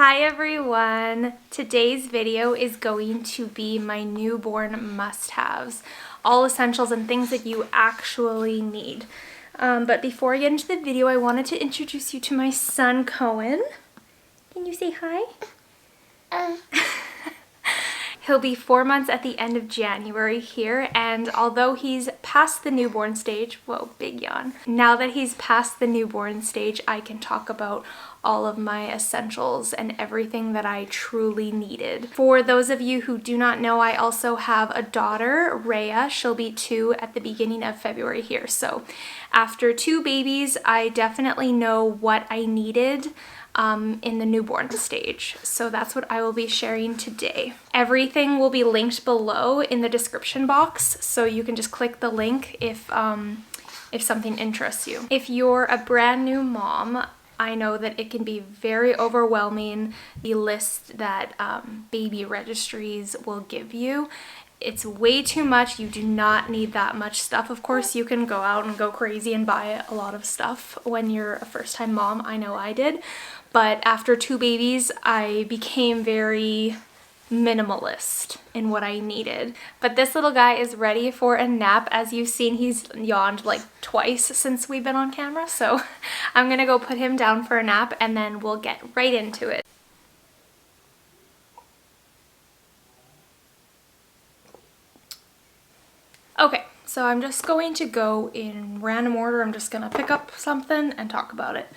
Hi everyone! Today's video is going to be my newborn must-haves. All essentials and things that you actually need. But before I get into the video, I wanted to introduce you to my son, Cohen. Can you say hi? He'll be 4 months at the end of January here, and although he's past the newborn stage, whoa, big yawn. Now that he's past the newborn stage, I can talk about all of my essentials and everything that I truly needed. For those of you who do not know, I also have a daughter, Rhea. She'll be 2 at the beginning of February here. So after 2 babies, I definitely know what I needed in the newborn stage. So that's what I will be sharing today. Everything will be linked below in the description box, so you can just click the link if something interests you. If you're a brand new mom, I know that it can be very overwhelming, the list that baby registries will give you. It's way too much. You do not need that much stuff. Of course, you can go out and go crazy and buy a lot of stuff when you're a first-time mom. I know I did. But after 2 babies, I became very minimalist in what I needed. But this little guy is ready for a nap. As you've seen, he's yawned like twice since we've been on camera. So I'm gonna go put him down for a nap and then we'll get right into it. Okay, so I'm just going to go in random order. I'm just gonna pick up something and talk about it.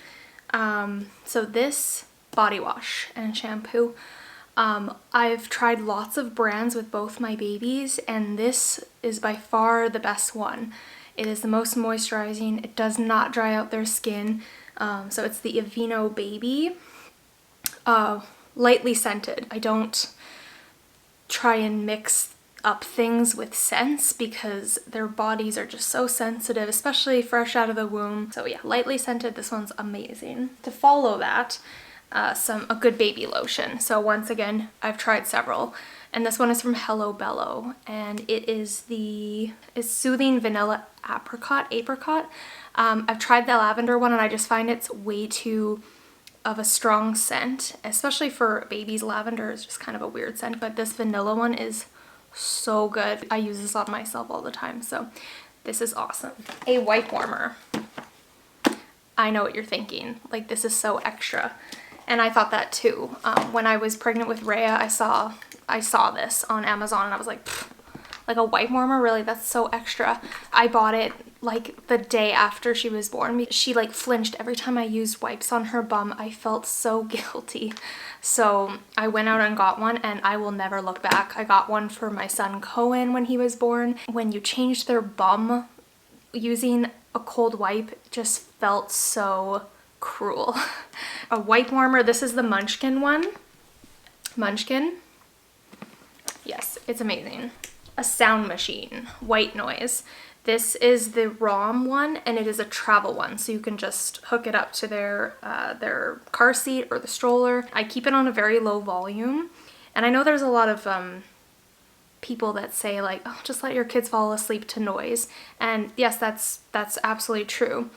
So this body wash and shampoo, I've tried lots of brands with both my babies, and this is by far the best one. It is the most moisturizing. It does not dry out their skin. So it's the AVEENO Baby, lightly scented. I don't try and mix up things with scents because their bodies are just so sensitive, especially fresh out of the womb. So yeah, lightly scented, this one's amazing. To follow that, a good baby lotion. So once again, I've tried several, and this one is from BELLO, and it's Soothing Vanilla Apricot. I've tried the lavender one and I just find it's way too of a strong scent, especially for babies. Lavender is just kind of a weird scent, but this vanilla one is so good. I use this on myself all the time, so this is awesome. A wipe warmer. I know what you're thinking, like this is so extra, and I thought that too. When I was pregnant with Rhea, I saw this on Amazon and I was like, like a wipe warmer, really? That's so extra. I bought it like the day after she was born. She like flinched every time I used wipes on her bum. I felt so guilty. So I went out and got one, and I will never look back. I got one for my son Cohen when he was born. When you changed their bum, using a cold wipe just felt so cruel. A wipe warmer, this is the Munchkin one. Munchkin. Yes, it's amazing. A sound machine, white noise. This is the ROM one, and it is a travel one, so you can just hook it up to their car seat or the stroller. I keep it on a very low volume, and I know there's a lot of people that say like, oh, just let your kids fall asleep to noise, and yes, that's absolutely true.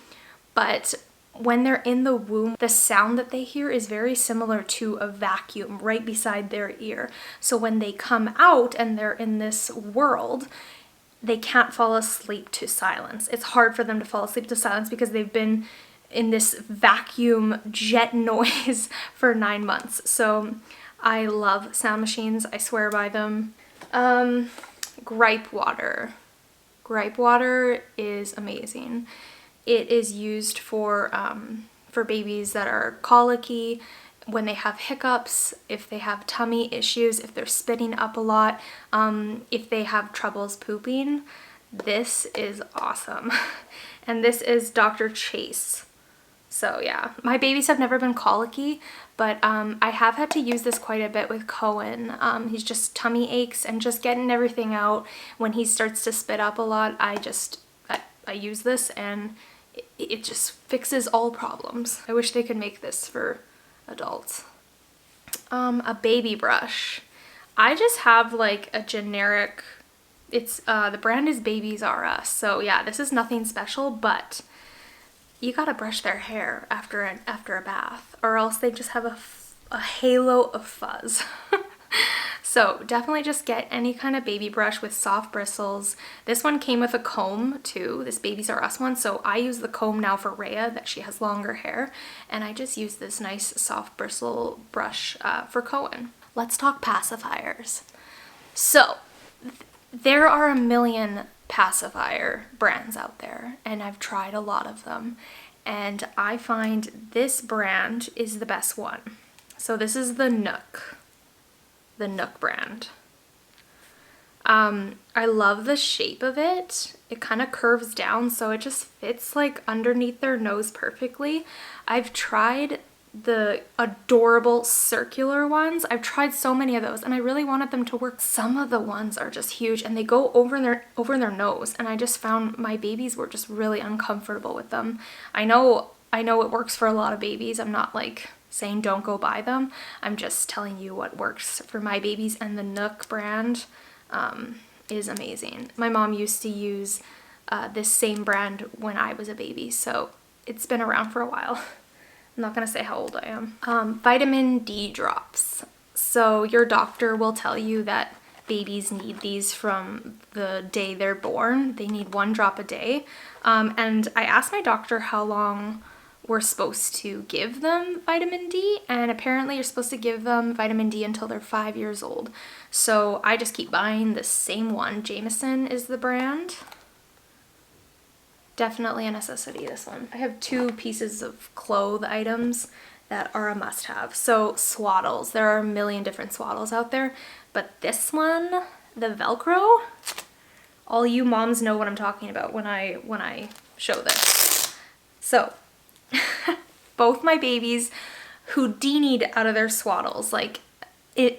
But when they're in the womb, the sound that they hear is very similar to a vacuum right beside their ear. So when they come out and they're in this world, they can't fall asleep to silence. It's hard for them to fall asleep to silence because they've been in this vacuum jet noise for 9 months. So I love sound machines. I swear by them. GRIPE water. GRIPE water is amazing. It is used for babies that are colicky, when they have hiccups, if they have tummy issues, if they're spitting up a lot, if they have troubles pooping. This is awesome. And this is Dr. Chase. So yeah, my babies have never been colicky, but I have had to use this quite a bit with Cohen. He's just tummy aches and just getting everything out. When he starts to spit up a lot, I use this, and it just fixes all problems. I wish they could make this for adults. A baby brush. I just have like a generic, it's the brand is Babies R Us. So yeah, this is nothing special, but you gotta brush their hair after a bath, or else they just have a a halo of fuzz. So definitely just get any kind of baby brush with soft bristles. This one came with a comb too, this Babies R Us one. So I use the comb now for Rhea, that she has longer hair. And I just use this nice soft bristle brush for Cohen. Let's talk pacifiers. So there are a million pacifier brands out there, and I've tried a lot of them. And I find this brand is the best one. So this is the Nook brand. I love the shape of it. It kind of curves down, so it just fits like underneath their nose perfectly. I've tried the adorable circular ones. I've tried so many of those, and I really wanted them to work. Some of the ones are just huge, and they go over their nose, and I just found my babies were just really uncomfortable with them. I know it works for a lot of babies. I'm not like saying don't go buy them. I'm just telling you what works for my babies, and the Nook brand is amazing. My mom used to use this same brand when I was a baby, so it's been around for a while. I'm not gonna say how old I am. Vitamin D drops. So your doctor will tell you that babies need these from the day they're born. They need 1 drop a day. And I asked my doctor how long we're supposed to give them vitamin D, and apparently you're supposed to give them vitamin D until they're 5 years old. So I just keep buying the same one. Jameson is the brand. Definitely a necessity, this one. I have 2 pieces of clothes items that are a must-have. So SWADDLES, there are a million different SWADDLES out there, but this one, the Velcro, all you moms know what I'm talking about when I show this. So both my babies Houdini'd out of their SWADDLES, like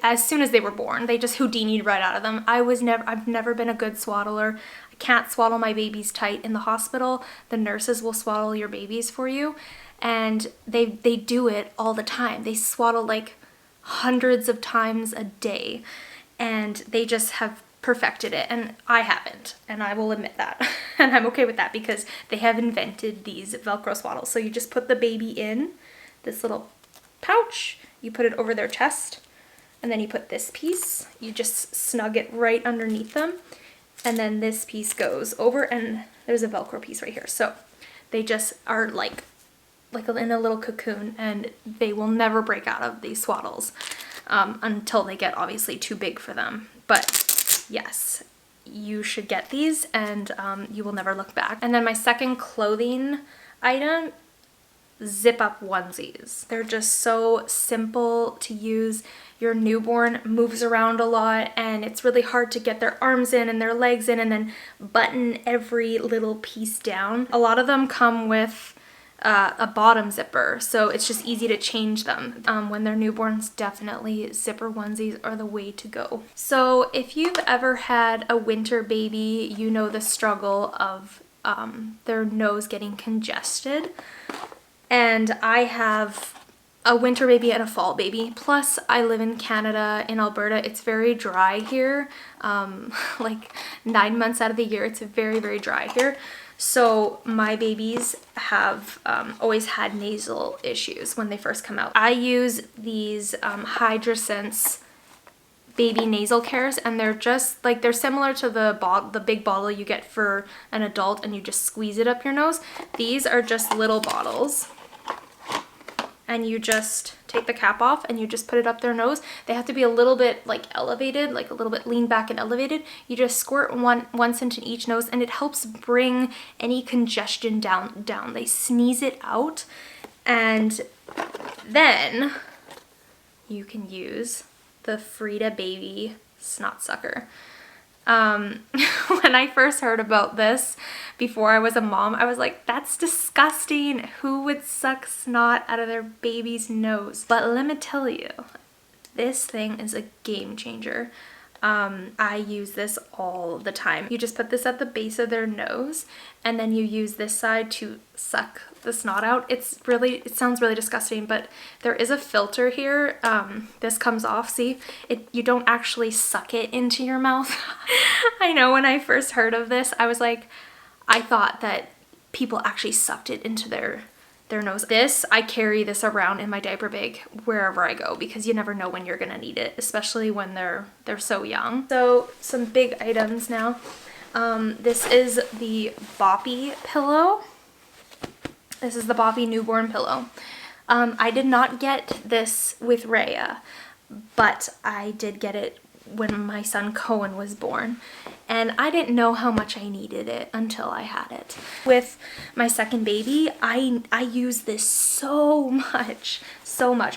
as soon as they were born. They just Houdini'd right out of them. I've never been a good swaddler. I can't swaddle my babies tight in the hospital. The nurses will swaddle your babies for you, and they do it all the time. They swaddle like hundreds of times a day, and they just have perfected it, and I haven't, and I will admit that. And I'm okay with that because they have invented these Velcro swaddles. So you just put the baby in this little pouch, you put it over their chest, and then you put this piece, you just snug it right underneath them, and then this piece goes over, and there's a Velcro piece right here. So they just are like in a little cocoon, and they will never break out of these swaddles until they get obviously too big for them. But yes, you should get these, and you will never look back. And then my second clothing item, zip up onesies. They're just so simple to use. Your newborn moves around a lot, and it's really hard to get their arms in and their legs in and then button every little piece down. A lot of them come with a bottom zipper, so it's just easy to change them. When they're newborns, definitely zipper onesies are the way to go. So if you've ever had a winter baby, you know the struggle of their nose getting congested. And I have a winter baby and a fall baby. Plus, I live in Canada, in Alberta. It's very dry here. Like 9 months out of the year, it's very, very dry here. So my babies have always had nasal issues when they first come out. I use these HYDRASENSE baby nasal cares, and they're just like, they're similar to the big bottle you get for an adult, and you just squeeze it up your nose. These are just little bottles, and you just take the cap off and you just put it up their nose. They have to be a little bit like elevated, like a little bit leaned back and elevated. You just squirt once into each nose, and it helps bring any congestion down. They sneeze it out, and then you can use the FRIDA baby SNOTSUCKER. When I first heard about this before I was a mom, I was like, that's disgusting. Who would suck snot out of their baby's nose? But let me tell you, this thing is a game changer. I use this all the time. You just put this at the base of their nose, and then you use this side to suck the snot out. It sounds really disgusting, but there is a filter here. This comes off, see? You don't actually suck it into your mouth. I know when I first heard of this, I was like, I thought that people actually sucked it into their their nose. This, I carry this around in my diaper bag wherever I go because you never know when you're gonna need it, especially when they're so young. So some big items now. This is the BOPPY pillow. This is the BOPPY newborn pillow. I did not get this with Rhea, but I did get it when my son Cohen was born, and I didn't know how much I needed it until I had it. With my second baby, I use this so much,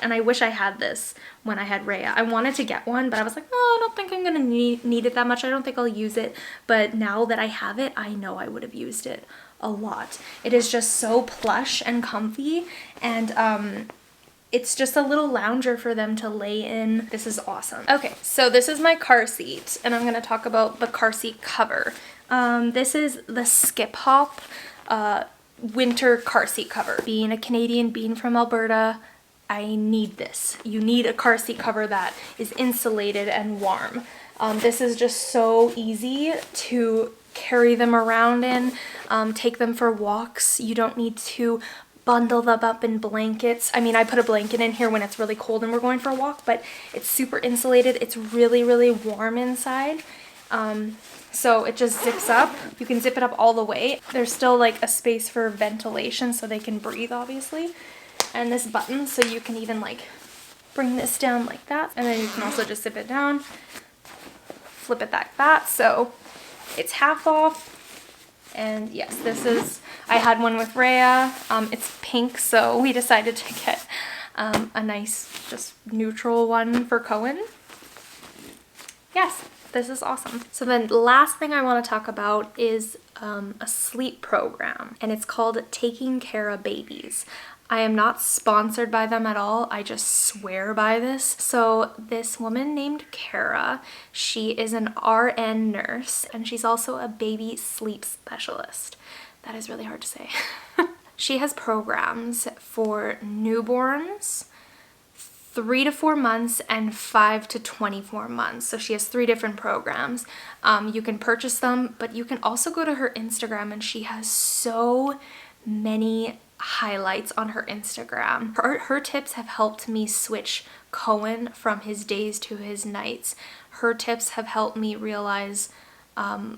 and I wish I had this when I had Rhea. I wanted to get one, but I was like, oh, I don't think I'm gonna need it that much. I don't think I'll use it, but now that I have it, I know I would have used it a lot. It is just so plush and comfy, and it's just a little lounger for them to lay in. This is awesome. Okay, so this is my car seat, and I'm gonna talk about the car seat cover. This is the Skip Hop winter car seat cover. Being a Canadian, being from Alberta, I need this. You need a car seat cover that is insulated and warm. This is just so easy to carry them around in, take them for walks. You don't need to bundle them up in blankets. I mean, I put a blanket in here when it's really cold and we're going for a walk, but it's super insulated. It's really, really warm inside. So it just zips up. You can zip it up all the way. There's still like a space for ventilation so they can breathe, obviously. And this button, so you can even like bring this down like that. And then you can also just zip it down, flip it like that. So it's half off. And yes, this is, I had one with Rhea. It's pink, so we decided to get a nice, just neutral one for Cohen. Yes, this is awesome. So then the last thing I want to talk about is a sleep program, and it's called Taking CARA Babies. I am not sponsored by them at all. I just swear by this. So this woman named CARA, she is an RN nurse, and she's also a baby sleep specialist. That is really hard to say. She has programs for newborns, 3 to 4 months, and 5 to 24 months. So she has 3 different programs. You can purchase them, but you can also go to her Instagram, and she has so many highlights on her Instagram. Her tips have helped me switch Cohen from his days to his nights. Her tips have helped me realize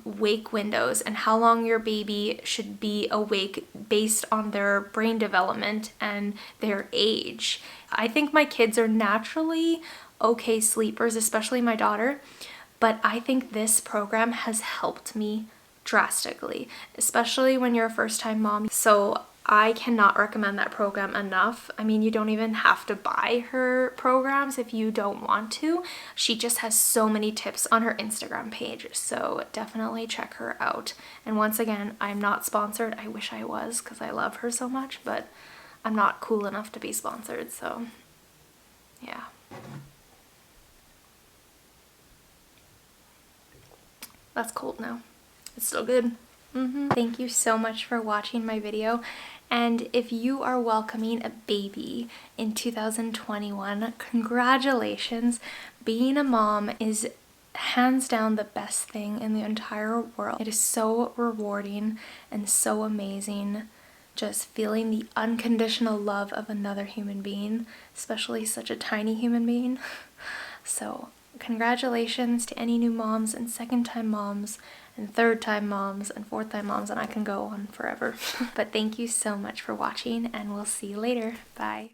wake windows and how long your baby should be awake based on their brain development and their age. I think my kids are naturally okay sleepers, especially my daughter, but I think this program has helped me drastically, especially when you're a first-time mom. So I cannot recommend that program enough. I mean, you don't even have to buy her programs if you don't want to. She just has so many tips on her Instagram page, so definitely check her out. And once again, I'm not sponsored. I wish I was because I love her so much, but I'm not cool enough to be sponsored, so yeah. That's cold now. It's still good. Thank you so much for watching my video, and if you are welcoming a baby in 2021, congratulations. Being a mom is hands down the best thing in the entire world. It is so rewarding and so amazing, just feeling the unconditional love of another human being, especially such a tiny human being. So congratulations to any new moms and second-time moms and third-time moms and fourth-time moms, and I can go on forever. But thank you so much for watching, and we'll see you later. Bye.